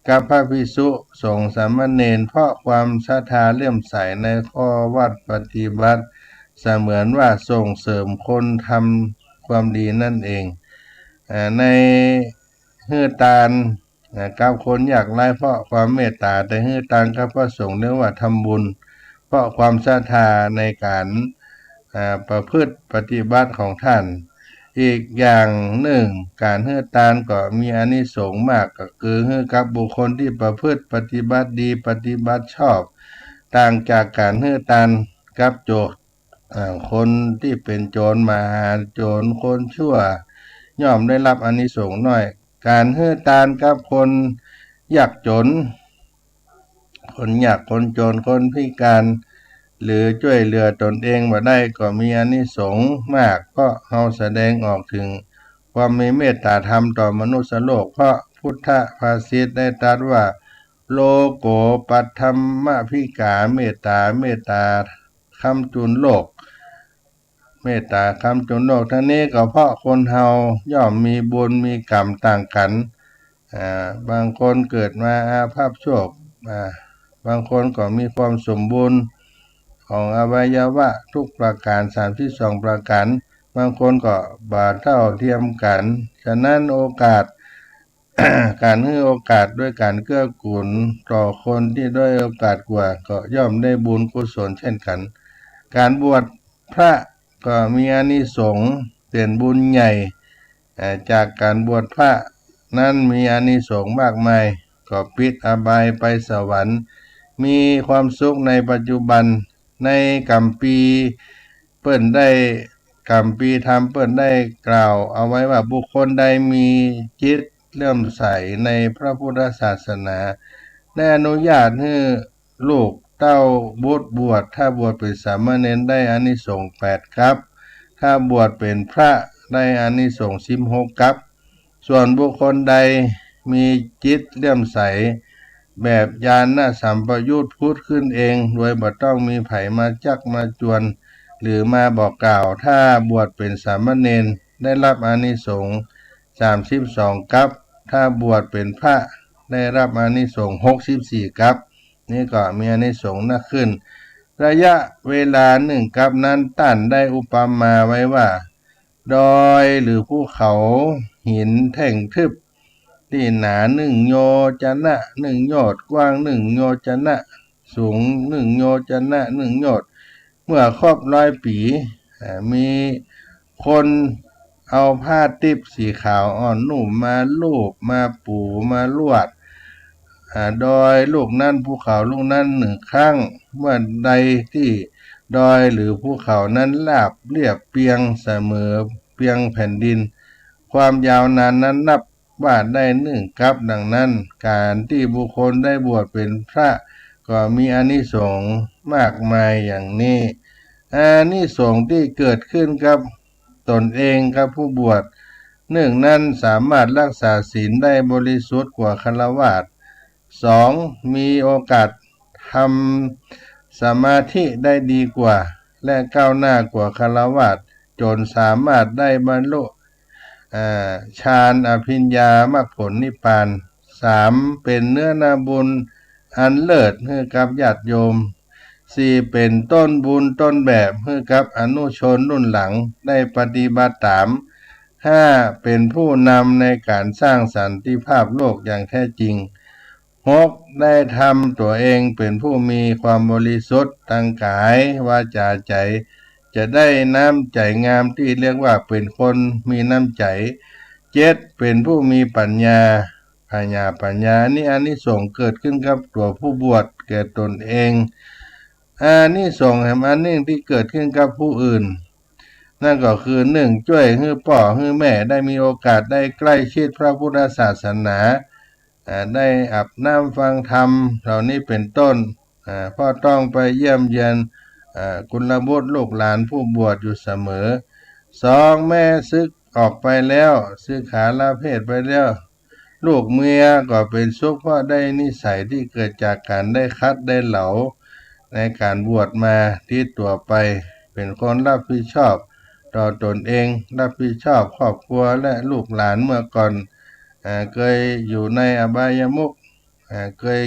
กับพระภิกษุสงฆ์สามเณรเพราะความศรัทธาเลื่อมใสในข้อวัดปฏิบัติเสมือนว่าส่งเสริมคนทำความดีนั่นเองในให้ทานกับคนอยากไร้เพราะความเมตตาแต่ให้ทานกับพระสงฆ์เรียกว่าทำบุญเพราะความศรัทธาในการประพฤติปฏิบัติของท่านอีกอย่างหนึ่งการให้ทานก็มีอานิสงส์มากก็คือให้กับบุคคลที่ประพฤติปฏิบัติดีปฏิบัติชอบต่างจากการให้ทานกับโจรคนที่เป็นโจรมหาโจรคนชั่วย่อมได้รับอานิสงส์น้อยการให้ทานกับคนยากจนคนยากคนจนคนพิการหรือช่วยเหลือตนเองมาได้ก็มีอานิสงส์มากเพราะเราแสดงออกถึงความมีเมตตาธรรมต่อมนุษย์โลกเพราะพุทธภาษิตได้ตรัสว่าโลโกปัฏฐัมมภิกขาเมตตาคำจุนโลกเมตตาคำจุนโลกทั้งนี้ก็เพราะคนเฮาย่อมมีบุญมีกรรมต่างกันบางคนเกิดมาอาภัพโชคบางคนก็มีความสมบูรณ์ของอวัยวะทุกประการ32ประการบางคนก็บาเท่าเทียมกันฉะนั้นโอกาส การให้โอกาสด้วยการเกื้อกูลต่อคนที่ด้อยโอกาสกว่าก็ย่อมได้บุญกุศลเช่นกันการบวชพระก็มีอานิสงส์เป็นบุญใหญ่จากการบวชพระนั้นมีอานิสงส์มากมายก็ปิดอบายไปสวรรค์มีความสุขในปัจจุบันในกัมปีเปิ้นได้กัมปีธรรมเปิ้นได้กล่าวเอาไว้ว่าบุคคลใดมีจิตเลื่อมใสในพระพุทธศาสนาได้อนุญาตให้ลูกเต้าบุตรบวชถ้าบวชเป็นสามเณรได้อานิสงส์8กัปถ้าบวชเป็นพระได้อานิสงส์16กัปส่วนบุคคลใดมีจิตเลื่อมใสแบบญาณสัมปยุตพูดขึ้นเองโดยบ่ต้องมีไผมาจักมาจวนหรือมาบอกกล่าวถ้าบวชเป็นสามเณรได้รับอานิสงส์32กัปถ้าบวชเป็นพระได้รับอานิสงส์64กัปนี่ก็มีอานิสงส์นักขึ้นระยะเวลา1กัปนั้นท่านได้อุปมาไว้ว่าดอยหรือภูเขาหินแท่งทึบที่หนา1โยจนะ1โยชน์กว้าง1โยจนะสูง1โยจนะ1โยชน์เมื่อครบ100 ปีมีคนเอาผ้าติ๊บสีขาวอ่อนนุ่มมาลูบมาปูมาลวดดอยลูกนั้นภูเขาลูกนั้น1ครั้งเมื่อใดที่ดอยหรือภูเขานั้นราบเรียบเปียงเสมอเปียงแผ่นดินความยาวนานนั้นนับว่าได้1กัปดังนั้นการที่บุคคลได้บวชเป็นพระก็มีอานิสงส์มากมายอย่างนี้อานิสงส์ที่เกิดขึ้นกับตนเองกับผู้บวช1นั้นสามารถรักษาศีลได้บริสุทธิ์กว่าฆราวาส2มีโอกาสทำสมาธิได้ดีกว่าและก้าวหน้ากว่าฆราวาสจนสามารถได้บรรลุฌานอภิญญามรรคผลนิพพาน 3เป็นเนื้อนาบุญอันเลิศให้กับญาติโยม4เป็นต้นบุญต้นแบบให้กับอนุชนรุ่นหลังได้ปฏิบัติตาม5เป็นผู้นำในการสร้างสันติภาพโลกอย่างแท้จริง6ได้ทำตัวเองเป็นผู้มีความบริสุทธิ์ทางกายวาจาใจจะได้น้ำใจงามที่เรียกว่าเป็นคนมีน้ำใจ7เป็นผู้มีปัญญานี่อานิสงส์เกิดขึ้นกับตัวผู้บวชแก่ตนเองอานิสงส์แห่งอันนี้ที่เกิดขึ้นกับผู้อื่นนั่นก็คือ1ช่วยให้พ่อให้แม่ได้มีโอกาสได้ใกล้ชิดพระพุทธศาสนาได้อาบน้ำฟังธรรมเหล่านี้เป็นต้นพ่อต้องไปเยี่ยมเยียนกุลบุตรลูกหลานผู้บวชอยู่เสมอ2แม่ซึกออกไปแล้วซึกขาลาเพศไปแล้วลูกเมียก็เป็นสุขเพราะได้นิสัยที่เกิดจากการได้คัดได้เหลาในการบวชมาที่ตัวไปเป็นคนรับผิดชอบต่อตนเองรับผิดชอบครอบครัวและลูกหลานเมื่อก่อนเคยอยู่ในอบายมุขเคย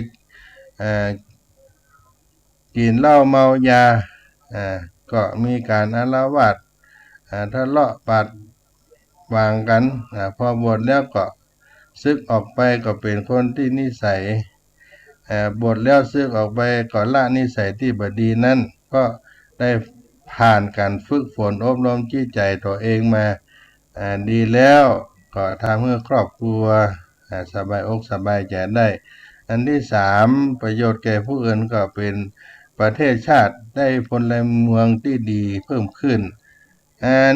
กินเหล้าเมายาก็มีการอาละวาดทะเลาะบาดหมางกันพอบวชแล้วก็ซึกออกไปก็เป็นคนที่นิสัยบวชแล้วซึกออกไปก็ละนิสัยที่บดีนั้นก็ได้ผ่านการฝึกฝนอบรมจิตใจตัวเองมาดีแล้วก็ทำให้ครอบครัวสบายอกสบายใจได้อันที่3ประโยชน์แก่ผู้อื่นก็เป็นประเทศชาติได้พลเมืองที่ดีเพิ่มขึ้น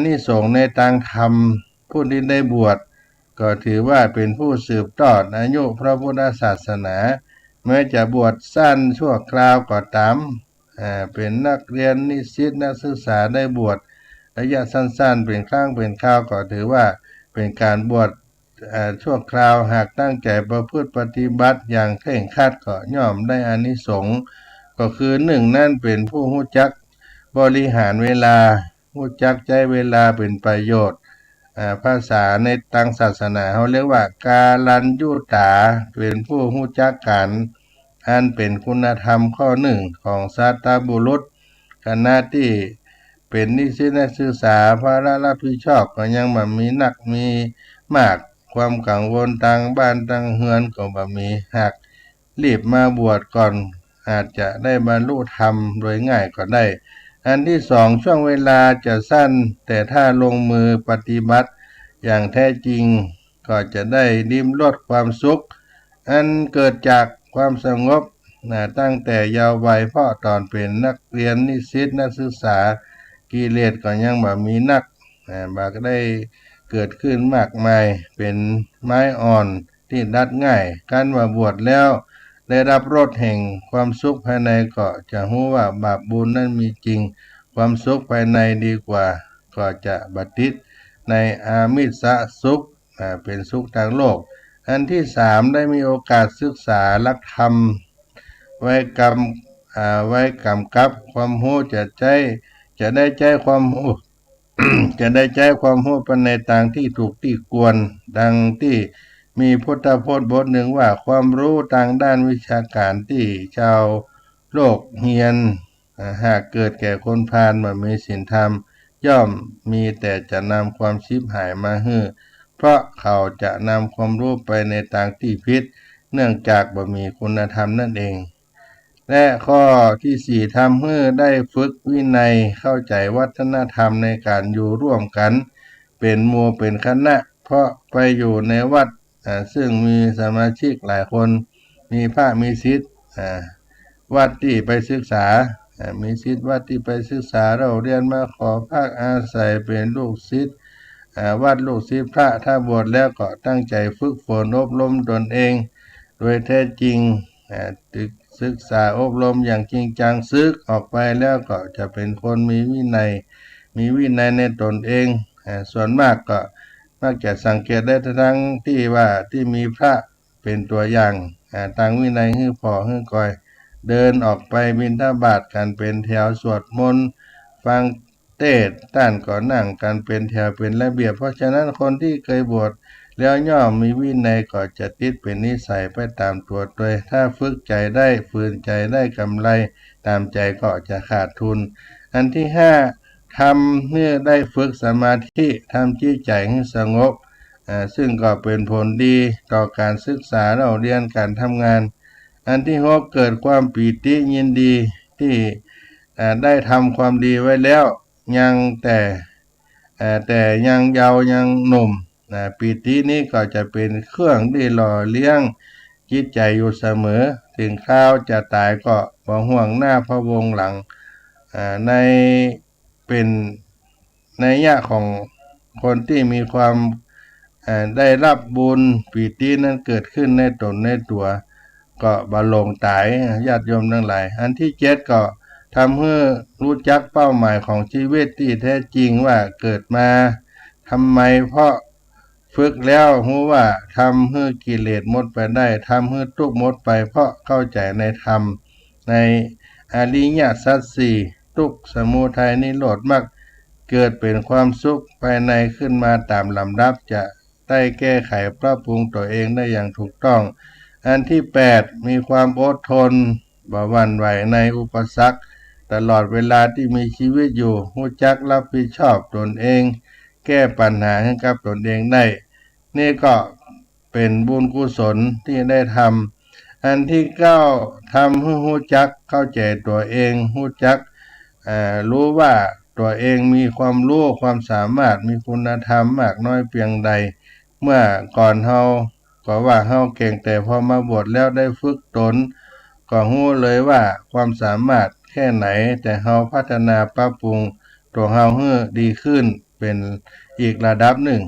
นิสงส์ในทางธรรมผู้ที่ได้บวชก็ถือว่าเป็นผู้สืบทอดอายุพระพุทธศาสนาแม้จะบวชสั้นชั่วคราวก็ตามเป็นนักเรียนนิสิตนักศึกษาได้บวชระยะสั้นๆเป็นครั้งเป็นคราวก็ถือว่าเป็นการบวชชั่วคราวหากตั้งใจประพฤติปฏิบัติอย่างเคร่งครัดก็ย่อมได้อานิสงส์ก็คือ1นั่นเป็นผู้รู้จักบริหารเวลารู้จักใช้เวลาเป็นประโยชน์ภาษาในทางศาสนาเขาเรียกว่ากาลัญยุตาเป็นผู้รู้จักการอันเป็นคุณธรรมข้อ1ของสัตบุรุษขณะที่เป็นนิสิตนักศึกษาภาระรับผิดชอบก็ยังบ่มีนักมีมากความกังวลทางบ้านทางเฮือนก็บ่มีหากรีบมาบวชก่อนอาจจะได้บรรลุธรรมโดยง่ายก็ได้อันที่2ช่วงเวลาจะสั้นแต่ถ้าลงมือปฏิบัติอย่างแท้จริงก็จะได้ลิ้มรสความสุขอันเกิดจากความสงบตั้งแต่เยาว์วัยเพราะตอนเป็นนักเรียนนิสิตนักศึกษากิเลสก็ยังบ่มีนักบ่ได้เกิดขึ้นมากมายเป็นไม้อ่อนที่ดัดง่ายการว่าบวชแล้วได้รับรสแห่งความสุขภายในก็จะรู้ว่าบาปบุญนั้นมีจริงความสุขภายในดีกว่าก็จะบัติดในอามิสสุขเป็นสุขทางโลกอันที่3ได้มีโอกาสศึกษาหลักธรรมไว้กำกับความรู้จะได้ใจความรู้ จะได้ใจความรู้ไปในทางที่ถูกที่ควรดังที่มีพุทธพจน์บทหนึ่งว่าความรู้ทางด้านวิชาการที่ชาวโลกเรียนหากเกิดแก่คนพาลบ่มีศีลธรรมย่อมมีแต่จะนำความชิบหายมาให้เพราะเขาจะนำความรู้ไปในทางที่ผิดเนื่องจากบ่มีคุณธรรมนั่นเองและข้อที่4ทำให้ได้ฝึกวินัยเข้าใจวัฒนธรรมในการอยู่ร่วมกันเป็นหมู่เป็นคณะเพราะไปอยู่ในวัดซึ่งมีสมาชิกหลายคนมีพระมีศิษย์วัดที่ไปศึกษามีศิษย์วัดที่ไปศึกษาเราเรียนมาขอพักอาศัยเป็นลูกศิษย์วัดลูกศิษย์พระถ้าบวชแล้วก็ตั้งใจฝึกฝนอบรมตนเองโดยแท้จริงศึกษาอบรมอย่างจริงจังศึกออกไปแล้วก็จะเป็นคนมีวินัยในตนเองส่วนมากก็มักจะสังเกตได้ทั้งที่ว่าที่มีพระเป็นตัวอย่างตั้งวินัยให้พอให้ก่อยเดินออกไปบิณฑบาตกันเป็นแถวสวดมนต์ฟังเทศน์ต้านก็นั่งกันเป็นแถวเป็นระเบียบเพราะฉะนั้นคนที่เคยบวช แล้วย่อมมีวินัยก็จะติดเป็นนิสัยไปตามตัวโดยถ้าฝึกใจได้ฝืนใจได้กำไรตามใจก็จะขาดทุนอันที่ห้าทำเมื่อได้ฝึกสมาธิทำจิตใจให้สงบซึ่งก็เป็นผลดีต่อการศึกษาเราเรียนการทำงานอันที่หกเกิดความปีติยินดีที่ได้ทำความดีไว้แล้วยังแต่ยังเยาว์ยังหนุ่มปีตินี้ก็จะเป็นเครื่องที่หล่อเลี้ยงจิตใจอยู่เสมอถึงข้าวจะตายก็บ่ห่วงหน้าพะวงหลังในเป็นนัยยะของคนที่มีความได้รับบุญปีตินั้นเกิดขึ้นในตนในตัวก็บาลงตายญาติโยมทั้งหลายอันที่เจ็ดก็ทำให้รู้จักเป้าหมายของชีวิตที่แท้จริงว่าเกิดมาทำไมเพราะฝึกแล้วรู้ว่าทำให้กิเลสหมดไปได้ทำให้ทุกข์หมดไปเพราะเข้าใจในธรรมในอริยสัจสี่ทุกข์สมุทัยนิโรธมรรคเกิดเป็นความสุขภายในขึ้นมาตามลำดับจะได้แก้ไขปรับปรุงตัวเองได้อย่างถูกต้องอันที่แปดมีความอดทนบ่หวั่นไหวในอุปสรรคตลอดเวลาที่มีชีวิตอยู่รู้จักรับผิดชอบตนเองแก้ปัญหาให้กับตนเองได้นี่ก็เป็นบุญกุศลที่ได้ทำอันที่เก้าทำให้รู้จักเข้าใจตัวเองรู้จักรู้ว่าตัวเองมีความรู้ความสามารถมีคุณธรรมมากน้อยเพียงใดเมื่อก่อนเฮาก็ว่าเฮาเก่งแต่พอมาบวชแล้วได้ฝึกตนก็รู้เลยว่าความสามารถแค่ไหนแต่เฮาพัฒนาปรับปรุงตัวเฮาให้ดีขึ้นเป็นอีกระดับหนึ่ง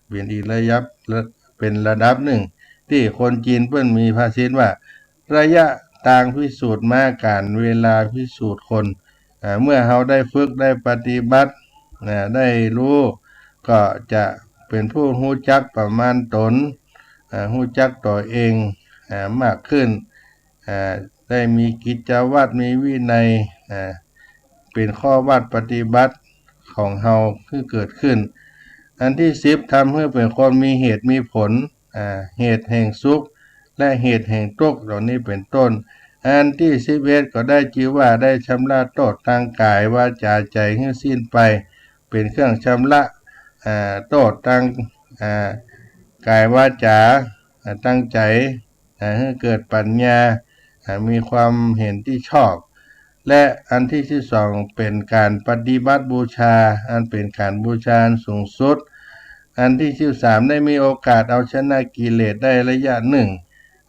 เป็นอีกเป็นระดับหนึ่งที่คนจีนเพิ่นมีภาษิตว่าระยะต่างพิสูจน์มาการเวลาพิสูจน์คนเมื่อเฮาได้ฝึกได้ปฏิบัติได้รู้ก็จะเป็นผู้รู้จักประมาณตนรู้จักตัวเองมากขึ้นได้มีกิจวัตรมีวินัยเป็นข้อวัดปฏิบัติของเฮาคือเกิดขึ้นอันที่สิบทำให้เป็นคนมีเหตุมีผลเหตุแห่งสุขและเหตุแห่งทุกข์เหล่านี้เป็นต้นอันที่11ก็ได้ชื่อว่าได้ชำระโทษทางกายวาจาใจให้สิ้นไปเป็นเครื่องชำระโทษทางกายวาจาตั้งใจให้เกิดปัญญามีความเห็นที่ชอบและอันที่12เป็นการปฏิบัติบูชาอันเป็นการบูชาสูงสุดอันที่13ได้มีโอกาสเอาชนะกิเลสได้ระยะหนึ่ง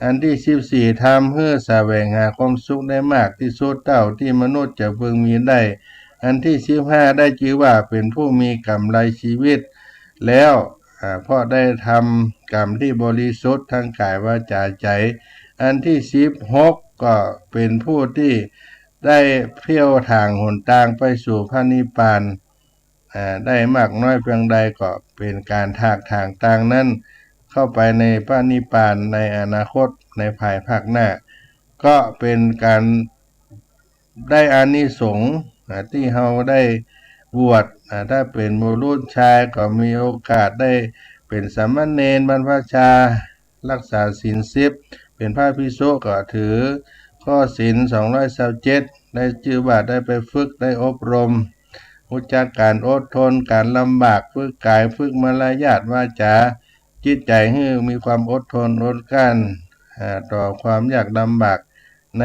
อันที่14ทำให้แสวงหาความสุขได้มากที่สุดเท่าที่มนุษย์จะพึงมีได้อันที่15ได้ชื่อว่าเป็นผู้มีกำไรชีวิตแล้วเพราะได้ทำกรรมที่บริสุทธิ์ทั้งกายวาจาใจอันที่16ก็เป็นผู้ที่ได้เที่ยวทางหนทางไปสู่พระนิพพานได้มากน้อยเพียงใดก็เป็นการทางต่างนั้นเข้าไปในพระนิพพานในอนาคตในภายภาคหน้าก็เป็นการได้อานิสงส์ที่เราได้บวชถ้าเป็นบุรุษชายก็มีโอกาสได้เป็นสามเณรบรรพชารักษาศีล10เป็นพระภิกษุก็ถือข้อศีล227ได้ชื่อว่าได้ไปฝึกได้อบรมรู้จักการอดทนการลำบากฝึกกายฝึกมารยาทวาจาจิตใจให้มีความอดทนอดกลั้นต่อความยากลำบากใน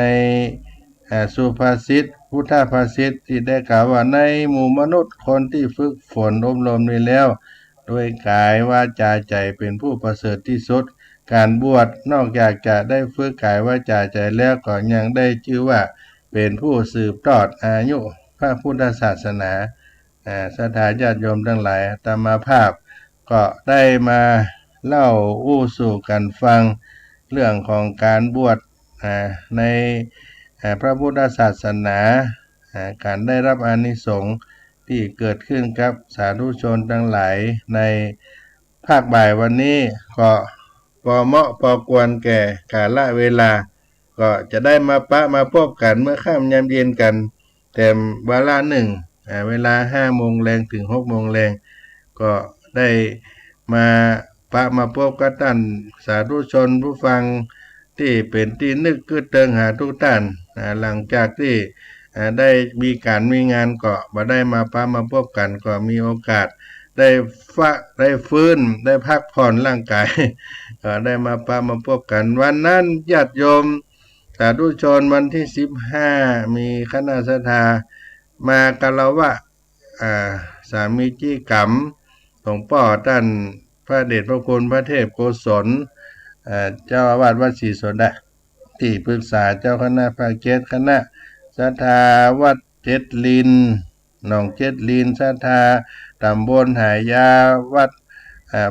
สุภาษิตพุทธภาษิตที่ได้กล่าวว่าในหมู่มนุษย์คนที่ฝึกฝนอบรมนี้แล้วด้วยกายวาจาใจเป็นผู้ประเสริฐที่สุดการบวชนอกจากจะได้ฝึกกายวาจาใจแล้วก็ยังได้ชื่อว่าเป็นผู้สืบทอดอายุพระพุทธศาสนาศรัทธาญาติโยมทั้งหลายอาตมาภาพก็ได้มาเล่าอู้สู่กันฟังเรื่องของการบวชในพระพุทธศาสนาการได้รับอานิสงส์ที่เกิดขึ้นกับสาธุชนทั้งหลายในภาคบ่ายวันนี้ก็พอเหมาะพอควรแก่กาลเวลาก็จะได้มาพบกันเมื่อค่ำยามเย็นกันแต่เวลาหนึ่งเวลา5 โมงแรงถึง6 โมงแรงก็ได้มา ปะมาพบกับท่านสาธุชนผู้ฟังที่เป็นที่นึกคือเติงหาทุกท่านหลังจากที่ได้มีการมีงานก็มาได้มาปะมาพบกันก็มีโอกาสได้ฟื้นได้พักผ่อนร่างกาย ก็ได้มาปะมาพบกันวันนั้นญาติโยมสาธุชนวันที่15มีคณะศรัทธามากะละวะสามีจี้กรรมหลวงพ่อท่านพระเดชพระคุณพระเทพโกศลเจ้าอาวาสวัดศรีโสดาที่ปรึกษาเจ้าคณะภาคเจ็ดคณะศรัทธาวัดเจ็ดลินหนองเจ็ดลินศรัทธาตำบลหายาวัด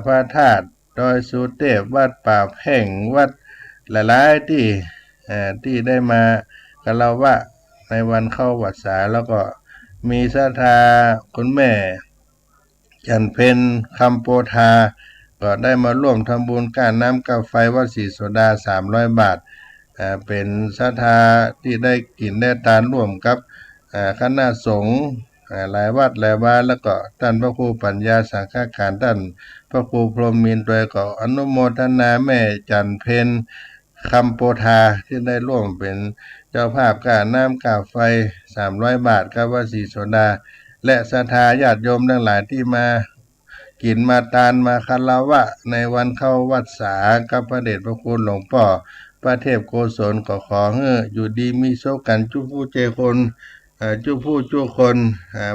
พระธาตุดอยสุเทพวัดป่าแพ่งวัดหลายๆที่ได้มากล่าวว่าในวันเข้าพรรษาแล้วก็มีศรัทธาคุณแม่จันเพ็ญคำโปธาก็ได้มาร่วมทำบุญก้านน้ำกาไฟวัดศรีโสดา300 บาทเป็นศรัทธาที่ได้กินได้ทานร่วมกับคณะสงฆ์หลายวัดหลายบ้านแล้วก็ท่านพระครูปัญญาสังฆการท่านพระครูพรหมินทร์ด้วยก็อนุโมทนาแม่จันเพ็ญคำโปธาที่ได้ร่วมเป็นเจ้าภาพก้านน้ำกาไฟ300 บาทกับวัดศรีโสดาและศรัทธาญาติโยมทั้งหลายที่มากินมาทานมาคารวะในวันเข้าวัดสากับพระเดชพระคุณหลวงพ่อพระเทพโกศลก็ขอให้อยู่ดีมีโชคกันจุผู้เจคนจุผู้จุคน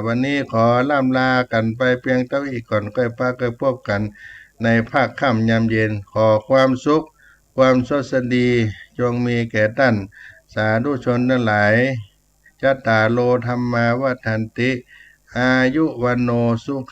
วันนี้ขอล่ำลากันไปเพียงเท่าอีกก่อนค่อยพบกันในภาคค่ำยามเย็นขอความสุขความสดดีจงมีแก่ท่านสาธุชนทั้งหลายจัตตาโลธรรมาวัฏันติอายุวันโนสุข